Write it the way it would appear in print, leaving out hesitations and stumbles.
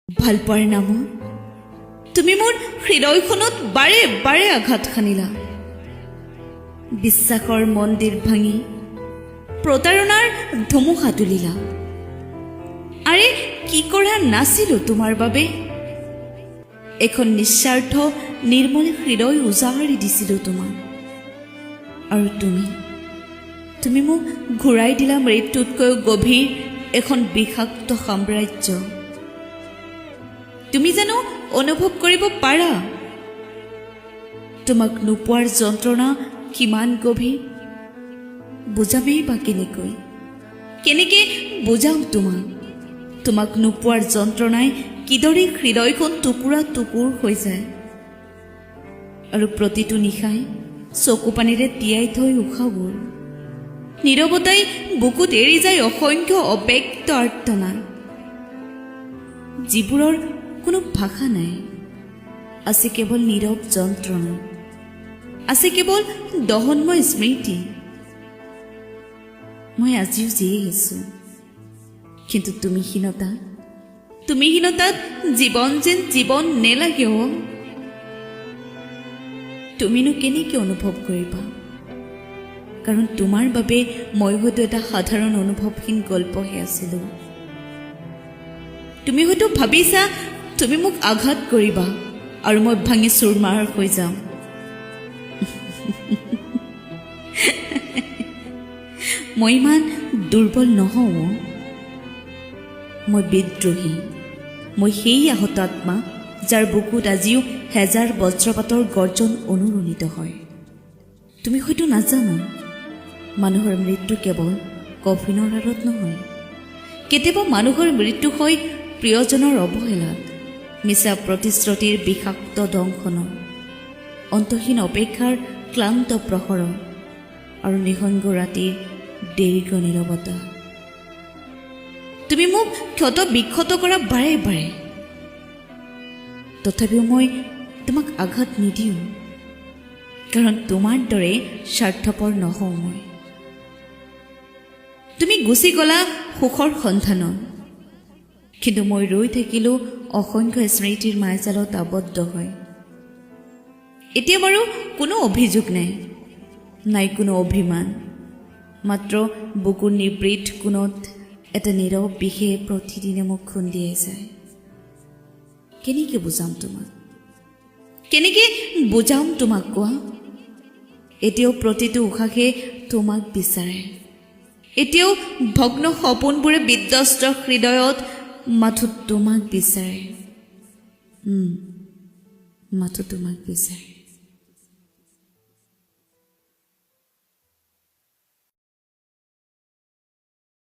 ভাল পোৱাৰ নামত তুমি মোৰ হৃদয়খনত বাৰে বাৰে আঘাত সানিলা। বিশ্বাসৰ মন্দিৰ ভাঙি প্ৰতাৰণাৰ ধুমুহা তুলিলা। আৰে কি কৰা নাছিলো তোমাৰ বাবে? এখন নিস্বাৰ্থ নিৰ্মল হৃদয় উজাৰি দিছিলো তোমাক। আৰু তুমি মোক ঘূৰাই দিলা মৃত্যুতকৈও গভীৰ এখন বিষাক্ত সাম্ৰাজ্য। তুমি জানো অনুভৱ কৰিব পাৰা তোমাক নোপোৱাৰ যন্ত্ৰণা কিমান গভীৰ? বুজামেই বা কেনেকৈ বুজাম তোমাক নোপোৱাৰ যন্ত্ৰণাই কিদৰে হৃদয়খন টুকুৰা টুকুৰ হৈ যায় আৰু প্ৰতিটো নিশাই চকু পানীৰে তিয়াই থৈ উশাহবোৰ। নীৰৱতাই বুকুত এৰি যায় অসংখ্য অব্যক্ত আৰ্তনাদ, যিবোৰৰ কোনো ভাষা নাই। আছে কেৱল নীৰৱ যন্ত্ৰণা, আছে কেৱল দহনময় স্মৃতি। মই আজিও জীয়াই আছো, কিন্তু তুমিহীনতাত জীৱন যেন জীৱন নেলাগে। তুমিনো কেনেকৈ অনুভৱ কৰিবা? কাৰণ তোমাৰ বাবে মই হয়তো এটা সাধাৰণ অনুভৱহীন গল্পহে আছিলো। তুমি হয়তো ভাবিছা তুমি মোক আঘাত কৰিবা আৰু মই ভাঙি চুৰমাৰ হৈ যাম। মই ইমান দুৰ্বল নহওঁ। মই বিদ্ৰোহী। মই সেই আহত আত্মা যাৰ বুকুত আজিও হেজাৰ বজ্ৰপাতৰ গৰ্জন অনুৰণিত হয়। তুমি হয়তো নাজানা, মানুহৰ মৃত্যু কেৱল কফিনৰ আঁৰত নহয়। কেতিয়াবা মানুহৰ মৃত্যু হয় প্ৰিয়জনৰ অৱহেলাত, মিছা প্ৰতিশ্ৰুতিৰ বিষাক্ত দংশনত, অন্তহীন অপেক্ষাৰ ক্লান্ত প্ৰহৰত আৰু নিসংগ ৰাতিৰ দীৰ্ঘ নীৰৱতা। তুমি মোক ক্ষত বিক্ষত কৰা বাৰে বাৰে, তথাপিও মই তোমাক আঘাত নিদিওঁ, কাৰণ তোমাৰ দৰে স্বাৰ্থপৰ নহওঁ মই। তুমি গুচি গলা সুখৰ সন্ধানত, কিন্তু মই ৰৈ থাকিলো অসংখ্য স্মৃতিৰ মায়াজালত আবদ্ধ হয়। এতিয়া বাৰু কোনো অভিযোগ নাই কোনো অভিমান, মাত্ৰ বুকুৰ নিবৃত কোণত এটা নীৰৱ বিষে প্ৰতিদিনে মোক খুন্দিয়াই যায়। কেনেকৈ বুজাম তোমাক কোৱা? এতিয়াও প্ৰতিটো উশাহে তোমাক বিচাৰে। এতিয়াও ভগ্ন সপোনবোৰে বিধ্বস্ত হৃদয়ত মাথো তোমাক বিচাৰে। মাথো তোমাক বিচাৰে।